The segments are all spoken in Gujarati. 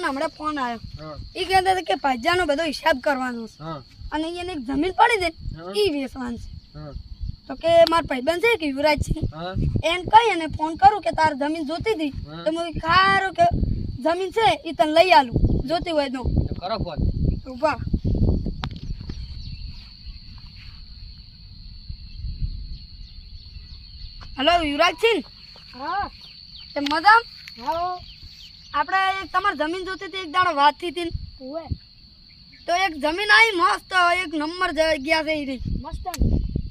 હમણાં ફોન આવ્યો એ કહેતા હતા કે ભાજ્યાનો બધો હિસાબ કરવાનો છે અને એને એક જમીન પડી દે એ વેચવાનું છે તો કે મારા ભાઈબંધ છે કે યુવરાજસિંહ એમ કહી અને ફોન કરું કે તાર જમીન જોતી હતી તો હું ખારું કે જમીન છે એ તને લઈ આલું જોતી હોય તો કરો ફોન ઉભા હેલો યુવરાજસિંહ હા તે મજામ હા આપણે એક તમારી જમીન જોતી હતી એક દાડો વાત થઈ હતી ઓએ તો એક જમીન આવી મસ્ત એક નંબર જગ્યા છે એ મસ્ત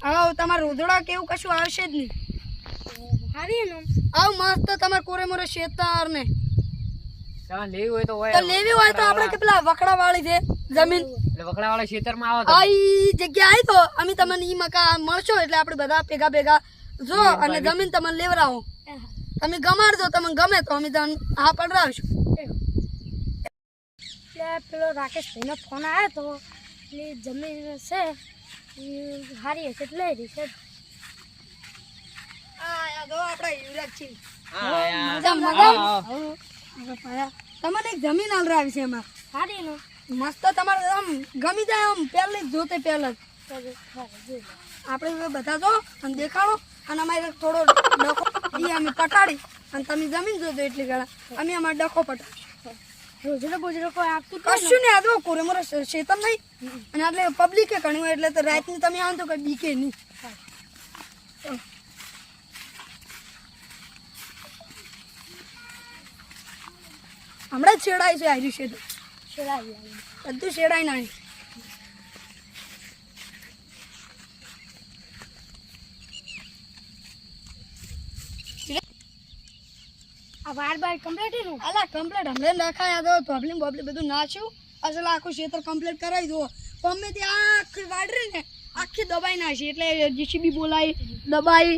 હવે તમારે રોજડા કે એવું કશું આવશે જ નહીં હારી ને આવ મસ્ત તમારે કોરે મોરે શેતર ને તમારે લેવી હોય તો તો લેવી હોય તો આપણે કે પેલા વકડા વાળી છે જમીન એટલે વકડાવાળા ખેતરમાં આવો આ ઈ જગ્યા આવી તો અમે તમને ઈ મકાન મળશો એટલે આપણે બધા ભેગા ભેગા જો અને જમીન તમને લેવરાવો તમે ગમાડજો તમને ગમે તો અમે તમને હા પડાવશું એટલે પેલો રાકેશભાઈનો ફોન આવ્યો તો એટલે જમીન છે એ હારી હશે એટલે લઈ રહી છે આ જો આપણે યુવરાજસિંહ હા તમને એક જમીન આલરાવી છે એમાં હારી ને મસ્ત તમારે આમ ગમી જાય આમ પહેલી જ જોતે પહેલા જ આપણે બધા જો અને દેખાડો અને અમારે થોડો ડખો ઈ અમે પટાડી અને તમે જમીન જોજો એટલી ગળા અમે અમારે ડખો પટાડશું રોજડો બોજડો કોઈ આપતું કશું નહીં આદો કોરે મોરે શેતર નહીં અને એટલે પબ્લિકે ઘણી હોય એટલે તો રાતની તમે આવો તો કઈ બીકે નહીં હમણાં જ શેડાય છે આર્યું છે તો શેરાઈ બધું શેડાય ના આ વાર બાર કમ્પ્લીટ નું અલા કમ્પ્લીટ હમણાં નાખાયા તો પ્રોબ્લેમ બધું નાખ્યું અસલ આખું ક્ષેત્ર કમ્પ્લીટ કરાવી દો ગમે તે આખી વાડરી ને આખી દબાઈ નાખી એટલે જીસીબી બોલાવી દબાઈ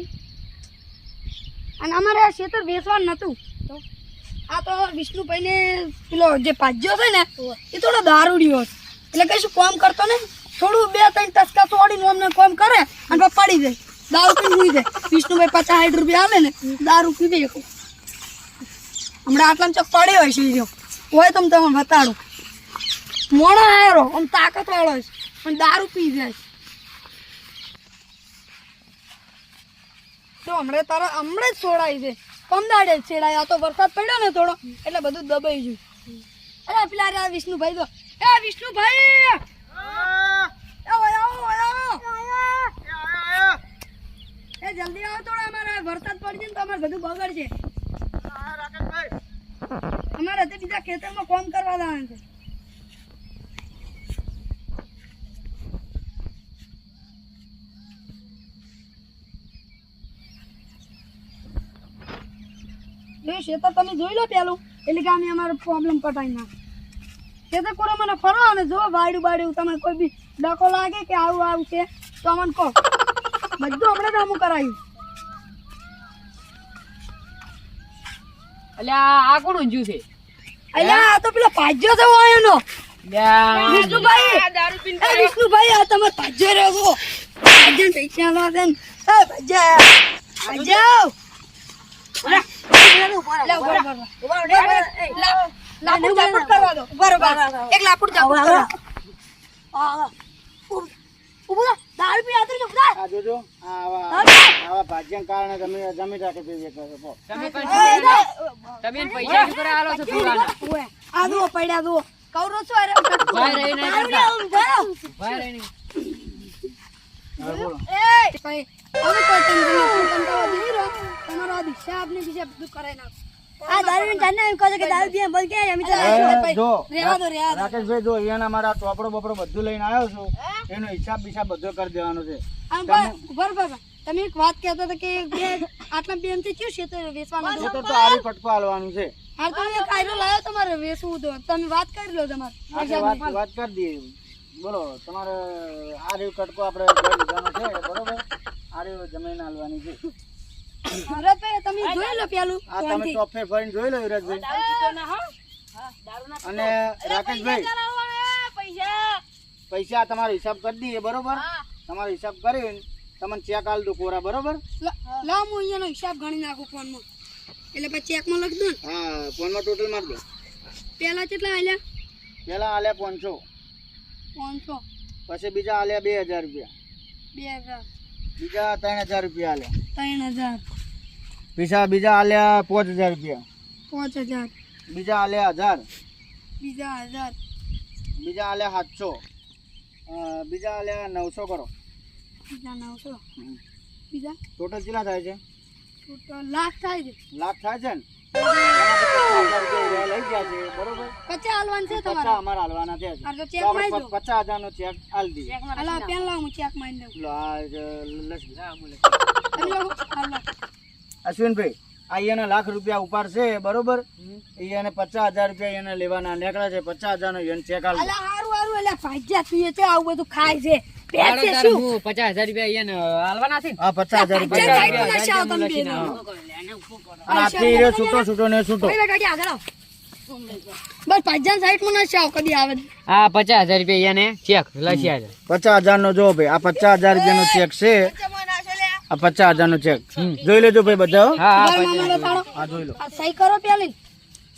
અને અમારે આ ક્ષેત્ર વેચવાનું નતું તો આ તો વિષ્ણુભાઈને પેલો જે પાજ્યો છે ને એ થોડો દારૂડિયો એટલે કશું કામ કરતો ને થોડું 2-3 ટસકા તોડીને અમને કામ કરે અને પછી પડી જાય દારૂ પીને સુઈ જાય વિષ્ણુભાઈ 50-60 રૂપિયા આવે ને દારૂ પી દે હમણાં આટલા ચોક પડ્યો હોય છે જો હોય તો તમને બતાડું મોણો આવ્યો આમ તાકાત વાળો છે પણ દારૂ પી જાય તો હમણાં જ છોડાય છે કમદાડે જ છેડાય આ તો વરસાદ પડ્યો ને થોડો એટલે બધું દબાઈ ગયું અરે પેલા રે વિષ્ણુભાઈ તો એ વિષ્ણુભાઈ આવો એ જલ્દી આવો થોડા અમારે વરસાદ પડી જાય ને તો અમારે બધું બગડશે અમારે તે બીજા ખેતરમાં કામ કરવા જવાનું છે જો ખેતર તમે જોઈ લો પેલું એટલે કે અમે અમારો પ્રોબ્લેમ પટાઈ નાખ ખેતર કોરે મને ફરો અને જો બાયડું તમને કોઈ બી ડકો લાગે કે આવું છે તો અમને કહો બધું આપણે કામ કરાયું એટલે આ કોણ ઊંઝું છે અલ્યા આ તો પેલો ભાજ્યો છે વાયનો વિષ્ણુભાઈ વિષ્ણુભાઈ આ તમે ભાજ્યો રહ્યો છો ભાજ્યો પૈસા લો દે એ ભાજ્યો તમે પૈસા શું કરે આલો છો થોડાના પડ્યા દો કૌરો છો અરે ભાઈ રહી નહીં કરતા ભાઈ રહી નહીં તમારો હિસાબ ને બીજા બધું કરાઈ નાખો આ દારૂ જાને એમ કહો કે દારૂ પીએ બોલ કે અમે તો રાકેશભાઈ જો અહીંયા મારા ચોપડો બપડો બધું લઈને આવ્યો છું એનો હિસાબ બિસાબ બધો કરી દેવાનો છે બરાબર તમે એક વાત કહેતા હતા કે આટલા બેન થી કયું છે વેચવાનું તો આરી કટકો હાલવાનું છે હાલ તો એક આયરો લાવ્યો તમારે વેચવું તો તમે વાત કરી લો તમારે વાત કરી દઈએ બોલો તમારે આ રીવ કટકો આપણે લીધાનો છે બરોબર આ રીવ જમીન હાલવાની છે ભરતભાઈ તમે જોઈ લો પેલું આ તમે ચોફે ફરીને જોઈ લો વિરાજભાઈ અને રાકેશભાઈ પૈસા તમારો હિસાબ કરી દઈએ બરોબર તમારો હિસાબ કરીને તમને ચેક આલ દો કોરા બરોબર લાવ હું અહીંયાનો હિસાબ ગણી નાખું ફોનમાં એટલે પછી ચેકમાં લખી દઉં હા ફોનમાં ટોટલ માર દો પેલા કેટલા આલ્યા? પેલા આલ્યા 500, 500, પછી બીજા આલ્યા 2000 રૂપિયા, 2000, બીજા 3000 રૂપિયા આલ્યા, 3000, બીજા આલ્યા 5000 રૂપિયા, 5000, બીજા આલ્યા 1000, બીજા 1000, બીજા આલ્યા 700, બીજા આલ્યા 900 કરો. બીજા 900, બીજા ટોટલ કેટલા થાય છે? ટોટલ લાખ થાય છે. લાખ થાય છે ને? 50,000 રૂપિયા લઈ ગયા છે બરોબર. 50 હાલવાનું છે 50 તમારે. અમારે હાલવાના છે. આ તો તો ચેક આપણે મારી દો. 50,000 નો ચેક આલ દઈએ. હાલો પેન લાવ, હું ચેક મારી દઉં. લો આ લસી. તમે લો, હાલો. અશ્વિનભાઈ આ એને લાખ રૂપિયા ઉપર છે બરોબર. એને 50,000 રૂપિયા એને લેવાના નીકળ્યા છે. 50,000 નો એને ચેક આલ દો. અલા હારું હારું, એટલે ભાગ્યા તું છે આવું બધું ખાય છે. હાલો પેસે તારે શું? હું 50,000 રૂપિયા એને હાલવાના છે ને? હા 50,000 ભાગ્યા રૂપિયા. સાઈડ માં નાખ્યા તમે બે લખીને જણ. આવો. અને આથી રે છૂટો ને છૂટો. કોઈ ગાડી આગળ આવો. બસ ભાગ્યા સાઈડ માં નાખ્યા કદી આવે. આ 50,000 રૂપિયા એને ચેક લખ્યા છે. 50,000 નો જો ભાઈ, આ 50,000 રૂપિયા નો ચેક છે. આ 50,000 નો ચેક જોઈ લેજો ભાઈ બધા હો. હા ઉભા રહો, મામા બતાડો. હા જોઈ લો. આ સહી કરો પેલી.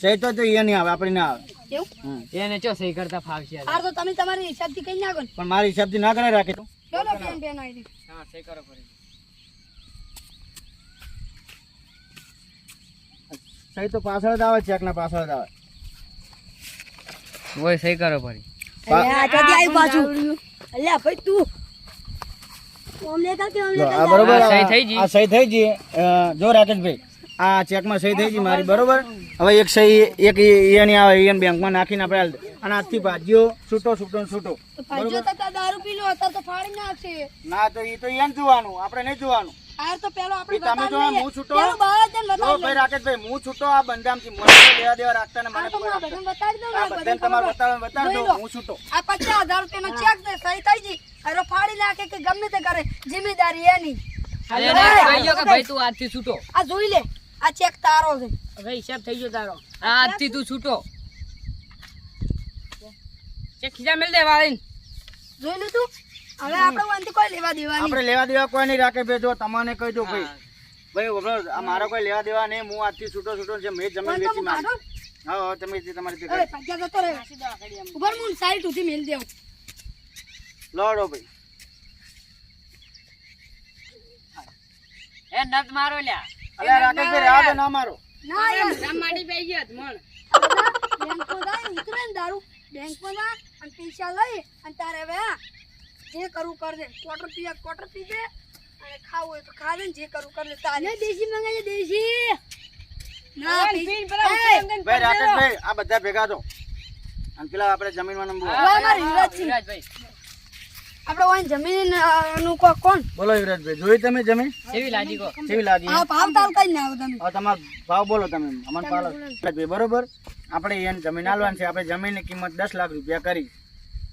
સહી તો એ નહીં આવે, આપણે ના આવે. એવું? એને ચો સહી કરતા ફાવશે. હાર તો તમે તમારી હિસાબથી કઈ નાખો ને. પણ મારી હિસાબથી ના કરે રાખે તો. લો લો પેન પેન આવી. હા સહી કરો ફરી. સહી તો પાછળ જ આવે, ચેક ના પાછળ જ આવે. ઓય સહી કરો ફરી. અલ્યા જલ્દી આવી પાછું. અલ્યા ભાઈ તું ઓમને કા કે ઓમને જો આ બરોબર આ સહી થઈ ગઈ. આ સહી થઈ ગઈ. જો રાકેશભાઈ આ ચેકમાં સહી થઈ ગઈ મારી બરોબર. હવે એક સહી એક એની આવે, એને બેંકમાં નાખીને આપણે હાલ દે. અને આજથી ભાજીઓ છૂટો છૂટો છૂટો. ભાઈજો તો દારૂ પી લો અત્યારે તો ફાડી નાખશે. ના તો એ તો એને જોવાનું, આપણે નહીં જોવાનું. હાર તો પેલો આપણે ઈ તમે જો બતાવી હું છૂટો. પેલો બહાર જઈને જો બતાવી ભાઈ રાકેશભાઈ હું છૂટો, આ બંધામથી મને લેવા દેવા રાખતા ને મને આ તો ખબર હું રાખતા. બધાને બતાવી દઉં આ ને, બધાને બધાને તમારે ખબર બતાવી જોઈ દો, લો. હું છૂટો. આ 50,000 રૂપિયાનો ચેક છે, સહી થઈ ગઈ. અરે ફાડી નાખે કે ગમે તે કરે, જિમ્મેદારી એની. એને કહી દો કે ભાઈ તું આજથી છૂટો. આ જોઈ લે, આ ચેક તારો છે. હવે હિસાબ થઈ ગયો તારો. આજથી તું છૂટો. ચેક ખીજા મેલ દે વાળીને. જોઈ લે તું. હવે આપણે વાંધી કોઈ લેવા દેવાની. આપણે લેવા દેવા કોઈ નહીં રાખે ભાઈ. જો તમને કહી દો ભાઈ, ભાઈ ઉભરો, આ મારો કોઈ લેવા દેવા નહીં. હું આજથી છૂટો છૂટો છે. મેં જમીન ફોન તો વેચી હું મારી. કાઢું. હા તમે જે તમારી રીતે અરે કરી. ભાગ્યા જતો રહે. ઉભર હું સાઈડ ઉઠી મેલ દેવું. લડો ભાઈ. એ નત મારો લ્યા. અલ્યા રાકેશભાઈ રહેવા દો, ના મારો. ના યાર, રામ માડી પઈ ગયો મણ. બેંકમાં જાય, ઉતરે ને દારૂ, બેંકમાં જા અને પૈસા લઈ અને તારે હવે જે કરવું કર દે. ક્વાર્ટર પીજે અને ખાવું હોય તો ખા દે ને જે કરવું કર દે. તારે દેશી મંગાજે, દેશી. ના પીન પેલા ઉતરે ભાઈ રાકેશભાઈ આ બધા ભેગા થો અને પેલા આપણે જમીનમાં નંબર હા, અમારે યુવરાજસિંહ. વિરાજભાઈ આપણે વાન જમીન નું કોણ? બોલો યુવરાજભાઈ, જોઈ તમે જમીન કેવી લાગી કો? કેવી લાગી? હા, ભાવ તાલ કઈ ના આવો તમે. હવે તમારો ભાવ બોલો તમે અમને પાલો. યુવરાજભાઈ બરોબર, આપણે એને જમીન આલવાની છે. આપણે જમીનની કિંમત 10 લાખ રૂપિયા કરી.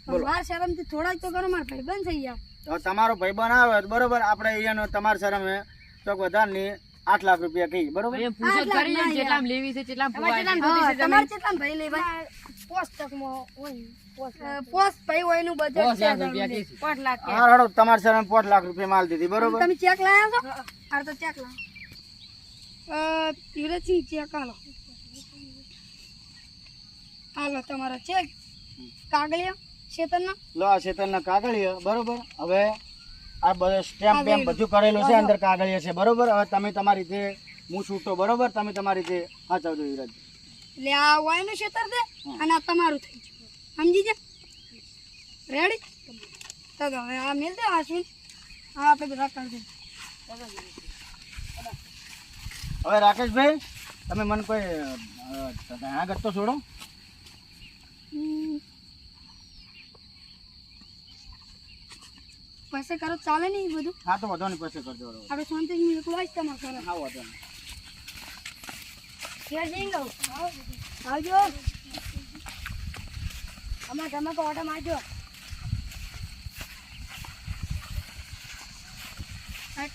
બોલો. વાર શરમથી થોડા જ તો કરો, મારા ભાઈબંધ થઈ ગયા. હવે તમારો ભાઈબંધ આવે તો બરોબર, આપણે એનો તમારા શરમે ચોક વધારની 8 લાખ રૂપિયા કહી બરોબર. એ પૂછો જ કરી લે કેટલામ લેવી છે કેટલામ ફુવાય છે. હા, તમારે કેટલા ભાઈ લઈ ભાઈ? પોસ્ટ ભાઈ હોય એનું બજેટ 5 છે લાખ રૂપિયા કીધી. 5 લાખ. હા હાડો તમારા શરમે 5 લાખ રૂપિયા માલ દીધી બરોબર. તમે ચેક લાયા છો? આ તો ચેક લાવો. યુવરાજસિંહ ચેક આલો. હાલો તમારા ચેક. કાગળિયા શેતરના. લો આ શેતરના કાગળિયા બરોબર. હવે આ બધું સ્ટેમ્પ બેમ્પ બધું કરેલું છે, અંદર કાગળિયા છે બરોબર. હવે તમે તમારી રીતે, હું છૂટો બરોબર, તમે તમારી રીતે સાચવજો યુવરાજ. એટલે આ વાયનું શેતર દે અને આ તમારું થઈ ગયું. સમજી જા? રેડી? તો હવે આ મેલ દે આશ્વિન. હા આપણે બધા કરી દે. હવે રાકેશભાઈ તમે મને કોઈ આગળ તો છોડો. પાસે કરો ચાલે નહીં બધું. હા તો વધો નહીં, પછી કરજો બરોબર. આપણે શાંતિથી એકલો જ તમારે કરો. હા વધો નહીં. ક્યાં જઈ ગયો? આવજો. અમારા તમે તો ઓટો મારજો.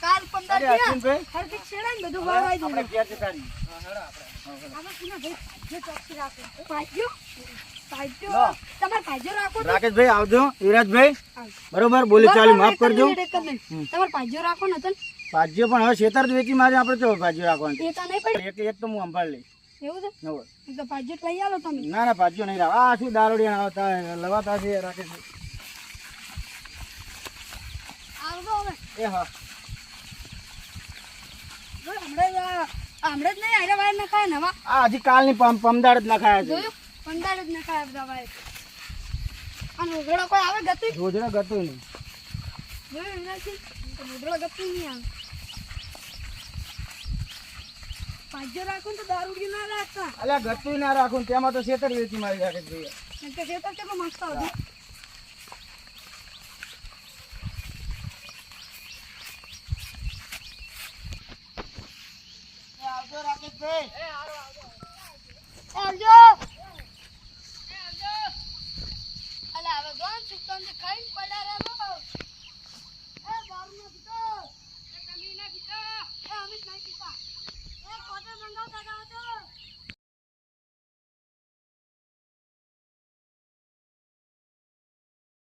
કાલ 15 અરે દિવસ અશ્વિનભાઈ, હરકત છેડા ને બધું વાવાઈ આપણે દીધું. ક્યાં જતા રહીએ? આમાં કોના ભાઈ ભાઈઓ ચોકસી રાખો. ભાઈઓ? ભાઈઓ? લો. તમારે ભાઈઓ રાખો તો? રાકેશભાઈ આવજો. યુવરાજભાઈ આવજો. બરોબર, બોલી ચાલી માફ કરજો. તમારે ભાઈઓ રાખો ને તો ભાજીઓ પણ હવે શેતર જ વેચી મારે, આપણે તો ભાજીઓ રાખવાની. એ તો નહીં પડી. એક તો હું સંભાળ લઈશ. એવું છે નવો. તો પાજેટ લઈ આલો તમે ના ના પાછો નહીં લાવ. આ શું દારૂડિયા આવતા લવાતા છે રાખે છે. આવજો હવે એ હા જો હમણાં જ નહીં આયરા વાયર નખાય નવા આ હજી કાલની પમદાડ જ નખાયા છે. જોયું પંદર જ નખાય બધા વાયર અને ઉઘડો કોઈ આવે ગતું રોજડા ગતું નહીં. જોયું એનાથી ઉઘડો ગતું નહીં આવે પાજો રાખો ને તો દારૂડી ના રાખતા અલ્યા ગતું ના રાખું ને તેમાં તો શેતર વેચી મારી રાખે છે ભૈયા. એમ તો ખેતર કેટલો મસ્ત હતું આવજો રાકેશભાઈ. આવજો અલા હવે ગોન ચૂકતો ખાઈ પડ્યા રહો